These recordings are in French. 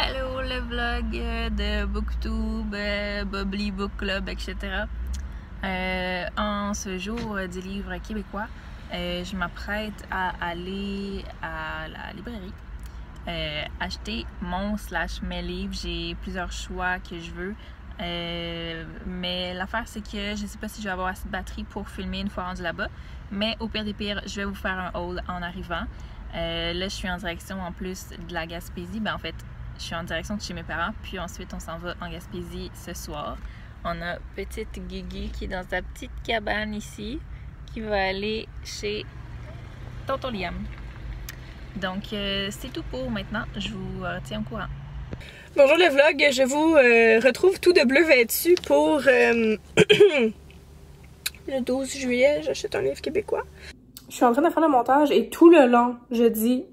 Hello le vlog de Booktube, Bubbly Book Club, etc. En ce jour du livre québécois, je m'apprête à aller à la librairie acheter mes livres. J'ai plusieurs choix que je veux. Mais l'affaire c'est que je sais pas si je vais avoir assez de batterie pour filmer une fois rendu là-bas. Mais au pire des pires, je vais vous faire un haul en arrivant. Là, je suis en direction en plus de la Gaspésie. En fait, je suis en direction de chez mes parents, puis ensuite on s'en va en Gaspésie ce soir. On a petite Guigui qui est dans sa petite cabane ici, qui va aller chez Tonton Liam. Donc c'est tout pour maintenant, je vous tiens au courant. Bonjour le vlog, je vous retrouve tout de bleu vêtu pour le 12 juillet, j'achète un livre québécois. Je suis en train de faire le montage et tout le long, je dis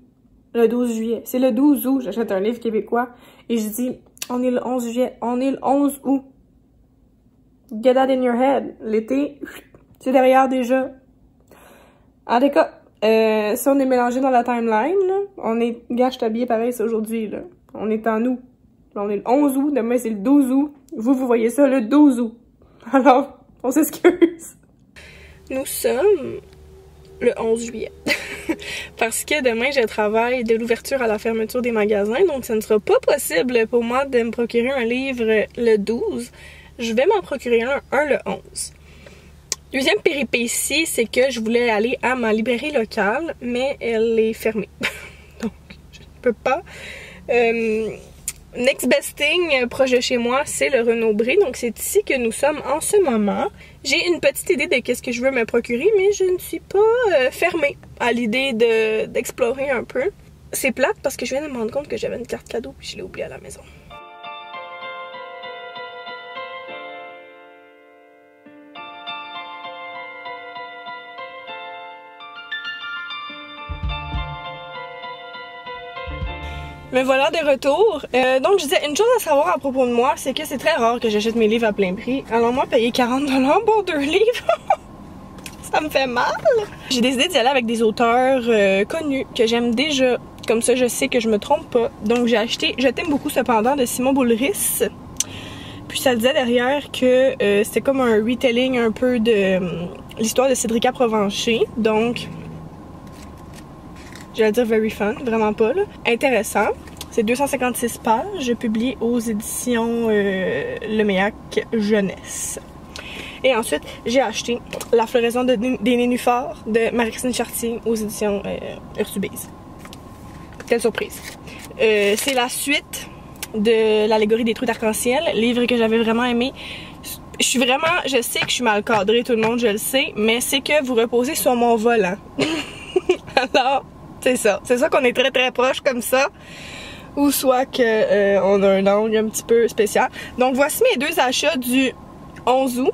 le 12 juillet. C'est le 12 août, j'achète un livre québécois et je dis on est le 11 juillet, on est le 11 août. Get that in your head. L'été, c'est derrière déjà. En tout cas, si on est mélangé dans la timeline, là, on est, gars, je suis habillée pareil, c'est aujourd'hui, là. On est en août. Là, on est le 11 août, demain c'est le 12 août. Vous voyez ça le 12 août. Alors, on s'excuse. Nous sommes le 11 juillet. Parce que demain, je travaille de l'ouverture à la fermeture des magasins, donc ça ne sera pas possible pour moi de me procurer un livre le 12. Je vais m'en procurer un le 11. Deuxième péripétie, c'est que je voulais aller à ma librairie locale, mais elle est fermée. Donc, je ne peux pas. Next best thing proche de chez moi, c'est le Renaud-Bré. Donc, c'est ici que nous sommes en ce moment. J'ai une petite idée de qu'est-ce que je veux me procurer, mais je ne suis pas fermée à l'idée d'explorer un peu. C'est plate parce que je viens de me rendre compte que j'avais une carte cadeau puis je l'ai oubliée à la maison. Me voilà de retour. Donc je disais, une chose à savoir à propos de moi, c'est que c'est très rare que j'achète mes livres à plein prix. Alors moi, payer 40$ pour 2 livres, ça me fait mal. J'ai décidé d'y aller avec des auteurs connus, que j'aime déjà. Comme ça, je sais que je me trompe pas. Donc j'ai acheté Je t'aime beaucoup cependant de Simon Boulris. Puis ça disait derrière que c'était comme un retelling un peu de l'histoire de Cédrica Provencher. Donc j'allais dire very fun, vraiment pas là. Intéressant. C'est 256 pages, publié aux éditions Leméac Jeunesse. Et ensuite, j'ai acheté La floraison des nénuphars de Marie-Christine Chartier aux éditions Urtubise. Quelle surprise. C'est la suite de L'allégorie des trous d'arc-en-ciel, livre que j'avais vraiment aimé. Je sais que je suis mal cadrée, tout le monde, je le sais, mais c'est que vous reposez sur mon volant. Alors, c'est ça qu'on est très très proche comme ça, ou soit que on a un angle un petit peu spécial. Donc voici mes deux achats du 11 août.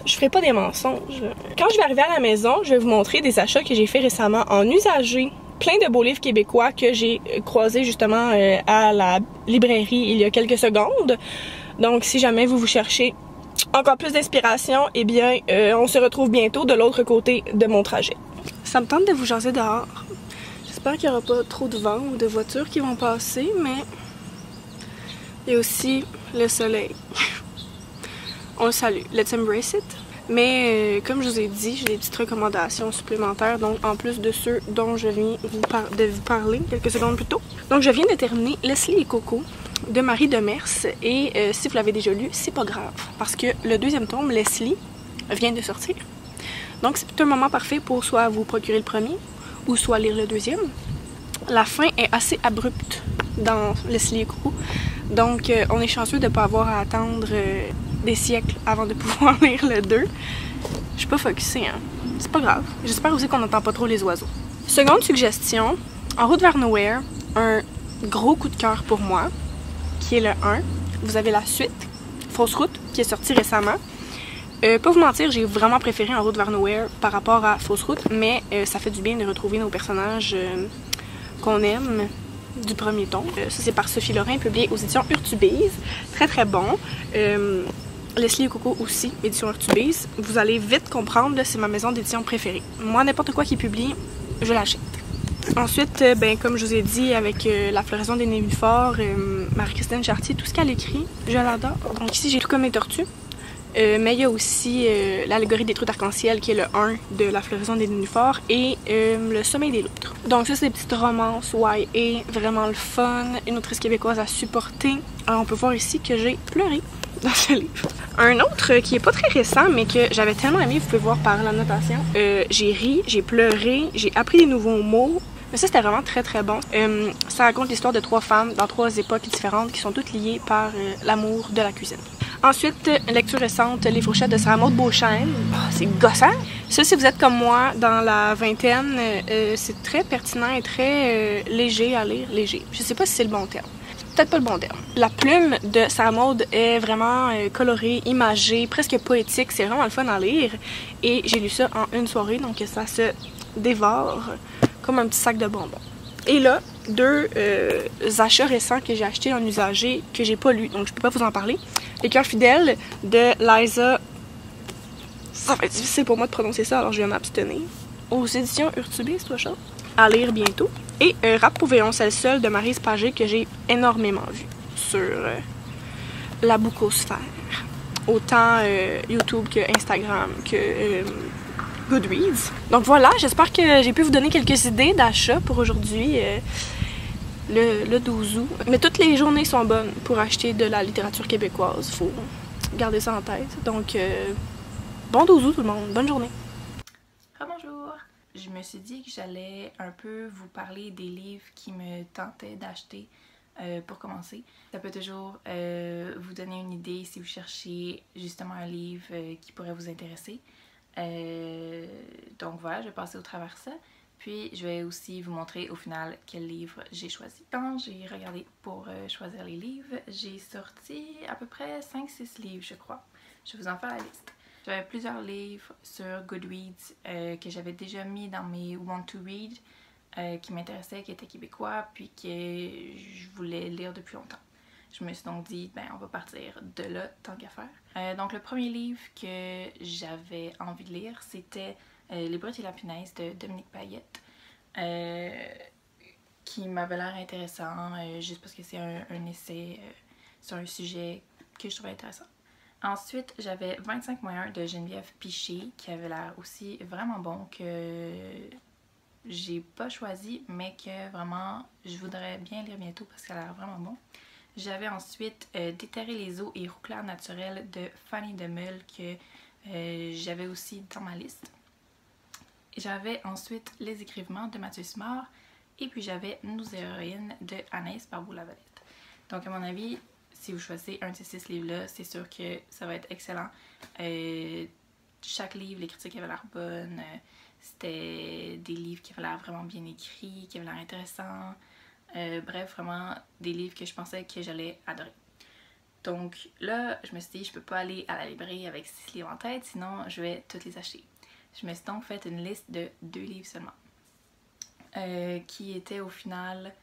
Je ferai pas des mensonges. Quand je vais arriver à la maison, je vais vous montrer des achats que j'ai fait récemment en usagé. Plein de beaux livres québécois que j'ai croisés justement à la librairie il y a quelques secondes. Donc si jamais vous cherchez encore plus d'inspiration, eh bien on se retrouve bientôt de l'autre côté de mon trajet. Ça me tente de vous jaser dehors. J'espère qu'il n'y aura pas trop de vent ou de voitures qui vont passer, mais il y a aussi le soleil. On le salue. Let's embrace it. Mais comme je vous ai dit, j'ai des petites recommandations supplémentaires, donc en plus de ceux dont je viens de vous parler quelques secondes plus tôt. Donc je viens de terminer Leslie et Coco de Marie Demers et si vous l'avez déjà lu, c'est pas grave parce que le deuxième tome, Leslie, vient de sortir. Donc c'est un moment parfait pour soit vous procurer le premier ou soit lire le deuxième. La fin est assez abrupte dans Leslie et Coco, donc on est chanceux de ne pas avoir à attendre des siècles avant de pouvoir lire le 2. Je suis pas focusée, hein. C'est pas grave. J'espère aussi qu'on n'entend pas trop les oiseaux. Seconde suggestion, En route vers Nowhere, un gros coup de cœur pour moi, qui est le 1. Vous avez la suite, Fausse route, qui est sortie récemment. Pas vous mentir, j'ai vraiment préféré En route vers Nowhere par rapport à Fausse route, mais ça fait du bien de retrouver nos personnages qu'on aime du premier tome. Ça c'est par Sophie Lorrain, publié aux éditions Urtubise. Très très bon. Leslie et Coco aussi, édition Urtubise. Vous allez vite comprendre, c'est ma maison d'édition préférée. Moi, n'importe quoi qui est publié, je l'achète. Ensuite, ben, comme je vous ai dit, avec La floraison des nénuphars, Marie-Christine Chartier, tout ce qu'elle écrit, je l'adore. Donc ici, j'ai Tout comme les tortues. Mais il y a aussi l'allégorie des trous d'arc-en-ciel qui est le 1 de La floraison des nénuphars et Le sommeil des loutres. Donc ça c'est des petites romances YA, vraiment le fun, une autrice québécoise à supporter. Alors on peut voir ici que j'ai pleuré dans ce livre. Un autre qui est pas très récent mais que j'avais tellement aimé, vous pouvez voir par la notation. J'ai ri, j'ai pleuré, j'ai appris des nouveaux mots. Mais ça, c'était vraiment très très bon. Ça raconte l'histoire de 3 femmes dans 3 époques différentes qui sont toutes liées par l'amour de la cuisine. Ensuite, lecture récente, Les fourchettes de Sarah Maud Beauchesne. Oh, c'est gossant! Ça, si vous êtes comme moi, dans la vingtaine, c'est très pertinent et très léger à lire. Léger. Je sais pas si c'est le bon terme. C'est peut-être pas le bon terme. La plume de Sarah Maud est vraiment colorée, imagée, presque poétique. C'est vraiment le fun à lire. Et j'ai lu ça en une soirée, donc ça se dévore comme un petit sac de bonbons. Et là, 2 achats récents que j'ai achetés en usager que j'ai pas lu, donc je peux pas vous en parler. Les cœurs fidèles de Liza. Ça va être difficile pour moi de prononcer ça, alors je vais m'abstenir. Aux éditions Urtubis, c'est chose à lire bientôt. Et Rap pour violoncelle seul de Maryse Pagé que j'ai énormément vu sur la boucosphère. Autant YouTube que Instagram que Goodreads. Donc voilà, j'espère que j'ai pu vous donner quelques idées d'achat pour aujourd'hui, le 12 août. Mais toutes les journées sont bonnes pour acheter de la littérature québécoise, faut garder ça en tête. Donc bon 12 août tout le monde, bonne journée! Bonjour! Je me suis dit que j'allais un peu vous parler des livres qui me tentaient d'acheter pour commencer. Ça peut toujours vous donner une idée si vous cherchez justement un livre qui pourrait vous intéresser. Donc voilà, je vais passer au travers ça. Puis je vais aussi vous montrer au final quel livre j'ai choisi. Quand j'ai regardé pour choisir les livres, j'ai sorti à peu près 5-6 livres je crois. Je vais vous en faire la liste. J'avais plusieurs livres sur Goodreads que j'avais déjà mis dans mes Want to Read qui m'intéressaient, qui étaient québécois, puis que je voulais lire depuis longtemps. Je me suis donc dit, ben on va partir de là, tant qu'à faire. Donc le premier livre que j'avais envie de lire, c'était Les Brutes et la punaise de Dominique Payette, qui m'avait l'air intéressant, juste parce que c'est un essai sur un sujet que je trouvais intéressant. Ensuite, j'avais 25 moyens de Geneviève Piché, qui avait l'air aussi vraiment bon, que j'ai pas choisi, mais que vraiment je voudrais bien lire bientôt parce qu'elle a l'air vraiment bon. J'avais ensuite Déterrer les eaux et Rouclair naturel de Fanny Demeule que j'avais aussi dans ma liste. J'avais ensuite Les écrivements de Mathieu Simard et puis j'avais Nos héroïnes de Anaïs Barbeau-Lavalette. Donc à mon avis, si vous choisissez un de ces 6 livres-là, c'est sûr que ça va être excellent. Chaque livre, les critiques avaient l'air bonnes. C'était des livres qui avaient l'air vraiment bien écrits, qui avaient l'air intéressants. Bref, vraiment des livres que je pensais que j'allais adorer. Donc là, je me suis dit, je peux pas aller à la librairie avec 6 livres en tête, sinon je vais toutes les acheter. Je me suis donc fait une liste de 2 livres seulement, qui étaient au final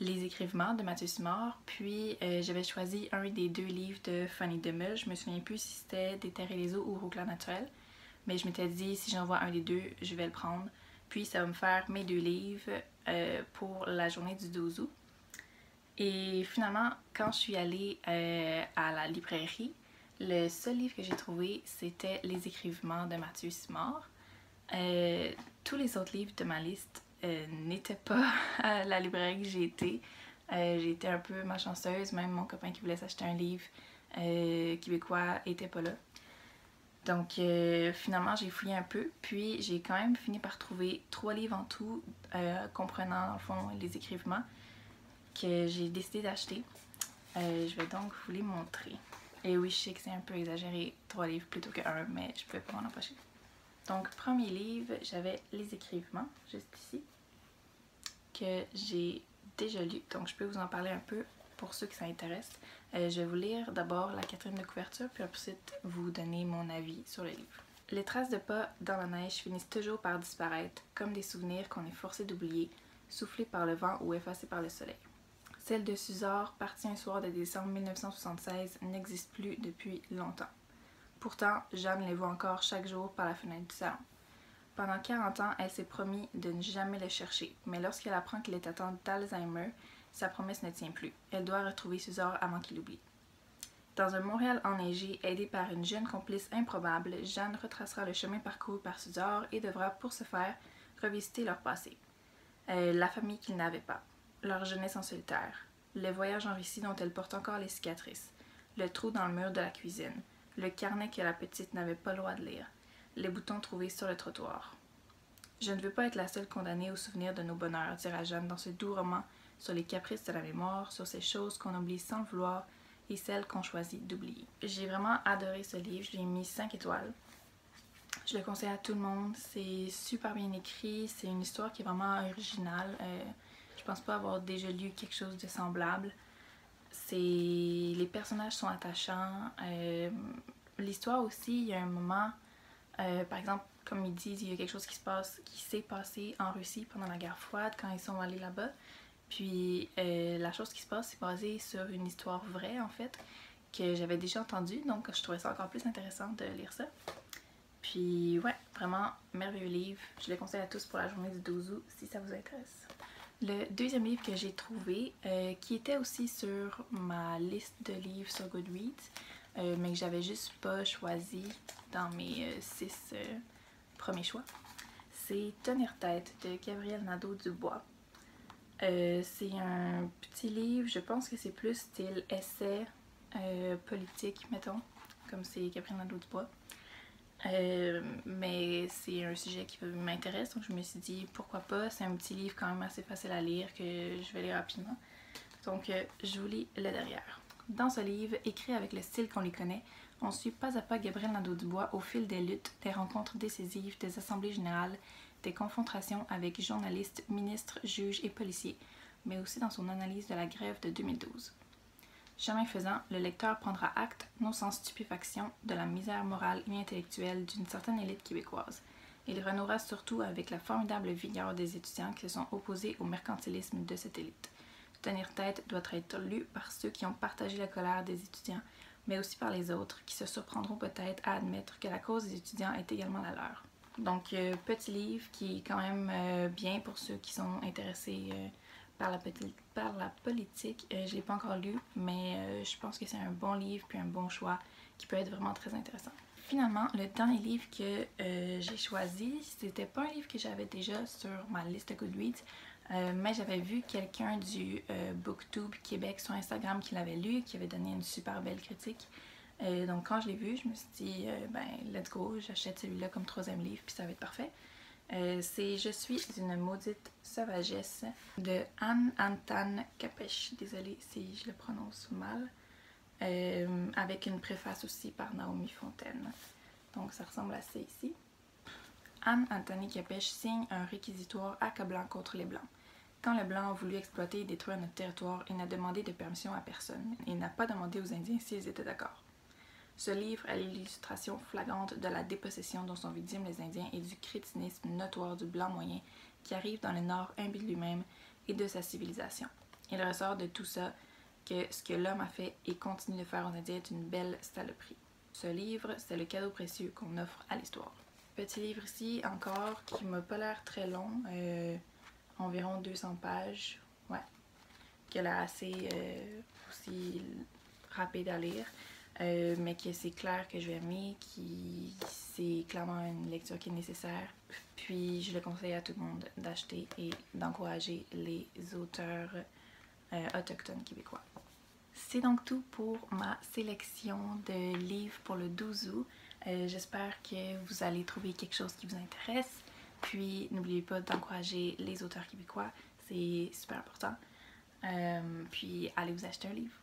Les écrivements de Mathieu Simard, puis j'avais choisi un des 2 livres de Fanny Demeule. Je me souviens plus si c'était Déterrer les eaux ou Rouclair naturel, mais je m'étais dit, si j'en vois un des 2, je vais le prendre. Puis ça va me faire mes 2 livres pour la journée du 12 août. Et finalement, quand je suis allée à la librairie, le seul livre que j'ai trouvé, c'était Les écrivements de Mathieu Simard. Tous les autres livres de ma liste n'étaient pas à la librairie que j'ai été. J'ai été un peu malchanceuse, même mon copain qui voulait s'acheter un livre québécois était pas là. Donc finalement j'ai fouillé un peu, puis j'ai quand même fini par trouver 3 livres en tout, comprenant dans le fond les écrivements, que j'ai décidé d'acheter. Je vais donc vous les montrer. Et oui, je sais que c'est un peu exagéré, 3 livres plutôt que 1, mais je pouvais pas m'en empêcher. Donc premier livre, j'avais Les écrivements, juste ici, que j'ai déjà lu, donc je peux vous en parler un peu pour ceux qui s'intéressent. Je vais vous lire d'abord la 4e de couverture, puis ensuite vous donner mon avis sur le livre. Les traces de pas dans la neige finissent toujours par disparaître, comme des souvenirs qu'on est forcé d'oublier, soufflés par le vent ou effacés par le soleil. Celle de Suzor, partie un soir de décembre 1976, n'existe plus depuis longtemps. Pourtant, Jeanne les voit encore chaque jour par la fenêtre du salon. Pendant 40 ans, elle s'est promis de ne jamais le chercher, mais lorsqu'elle apprend qu'il est atteint d'Alzheimer, sa promesse ne tient plus. Elle doit retrouver Suzor avant qu'il l'oublie. Dans un Montréal enneigé, aidée par une jeune complice improbable, Jeanne retracera le chemin parcouru par Suzor et devra, pour ce faire, revisiter leur passé. La famille qu'ils n'avaient pas, leur jeunesse en solitaire, le voyage en récit dont elle porte encore les cicatrices, le trou dans le mur de la cuisine, le carnet que la petite n'avait pas le droit de lire, les boutons trouvés sur le trottoir. Je ne veux pas être la seule condamnée au souvenir de nos bonheurs, dira Jeanne dans ce doux roman sur les caprices de la mémoire, sur ces choses qu'on oublie sans le vouloir et celles qu'on choisit d'oublier. J'ai vraiment adoré ce livre, je lui ai mis 5 étoiles. Je le conseille à tout le monde, c'est super bien écrit, c'est une histoire qui est vraiment originale. Je pense pas avoir déjà lu quelque chose de semblable. Les personnages sont attachants. L'histoire aussi, il y a un moment, par exemple, comme ils disent, il y a quelque chose qui s'est passé en Russie pendant la guerre froide quand ils sont allés là-bas. Puis la chose qui se passe, c'est basé sur une histoire vraie en fait, que j'avais déjà entendue, donc je trouvais ça encore plus intéressant de lire ça. Puis ouais, vraiment merveilleux livre. Je le conseille à tous pour la journée du 12 août si ça vous intéresse. Le deuxième livre que j'ai trouvé, qui était aussi sur ma liste de livres sur Goodreads, mais que j'avais juste pas choisi dans mes 6 premiers choix, c'est Tenir tête de Gabriel Nadeau-Dubois. C'est un petit livre, je pense que c'est plus style essai politique, mettons, comme c'est Gabriel Nadeau-Dubois. Mais c'est un sujet qui m'intéresse, donc je me suis dit pourquoi pas. C'est un petit livre quand même assez facile à lire que je vais lire rapidement. Donc je vous lis le derrière. Dans ce livre, écrit avec le style qu'on les connaît, on suit pas à pas Gabriel Nadeau-Dubois au fil des luttes, des rencontres décisives, des assemblées générales, des confrontations avec journalistes, ministres, juges et policiers, mais aussi dans son analyse de la grève de 2012. Chemin faisant, le lecteur prendra acte, non sans stupéfaction, de la misère morale et intellectuelle d'une certaine élite québécoise. Il renouera surtout avec la formidable vigueur des étudiants qui se sont opposés au mercantilisme de cette élite. Tenir tête doit être lu par ceux qui ont partagé la colère des étudiants, mais aussi par les autres, qui se surprendront peut-être à admettre que la cause des étudiants est également la leur. Donc, petit livre qui est quand même bien pour ceux qui sont intéressés par la politique. Je ne l'ai pas encore lu, mais je pense que c'est un bon livre puis un bon choix qui peut être vraiment très intéressant. Finalement, le dernier livre que j'ai choisi, c'était pas un livre que j'avais déjà sur ma liste Goodreads, mais j'avais vu quelqu'un du Booktube Québec sur Instagram qui l'avait lu, qui avait donné une super belle critique. Donc quand je l'ai vu, je me suis dit, ben let's go, j'achète celui-là comme 3e livre, puis ça va être parfait. C'est Je suis une maudite sauvagesse de Anne Capèche, désolée si je le prononce mal, avec une préface aussi par Naomi Fontaine. Donc ça ressemble à ça ici. Anne Capèche signe un réquisitoire accablant contre les Blancs. Quand les Blancs ont voulu exploiter et détruire notre territoire, il n'a demandé de permission à personne. Il n'a pas demandé aux Indiens s'ils étaient d'accord. Ce livre est l'illustration flagrante de la dépossession dont sont victimes les Indiens et du crétinisme notoire du blanc moyen qui arrive dans le Nord imbu de lui-même et de sa civilisation. Il ressort de tout ça que ce que l'homme a fait et continue de faire aux Indiens est une belle saloperie. Ce livre, c'est le cadeau précieux qu'on offre à l'histoire. Petit livre ici, encore, qui m'a pas l'air très long, environ 200 pages, ouais, qui a l'air assez aussi rapide à lire. Mais que c'est clair que je vais aimer, c'est clairement une lecture qui est nécessaire. Puis je le conseille à tout le monde d'acheter et d'encourager les auteurs autochtones québécois. C'est donc tout pour ma sélection de livres pour le 12 août. J'espère que vous allez trouver quelque chose qui vous intéresse. Puis n'oubliez pas d'encourager les auteurs québécois, c'est super important. Puis allez vous acheter un livre.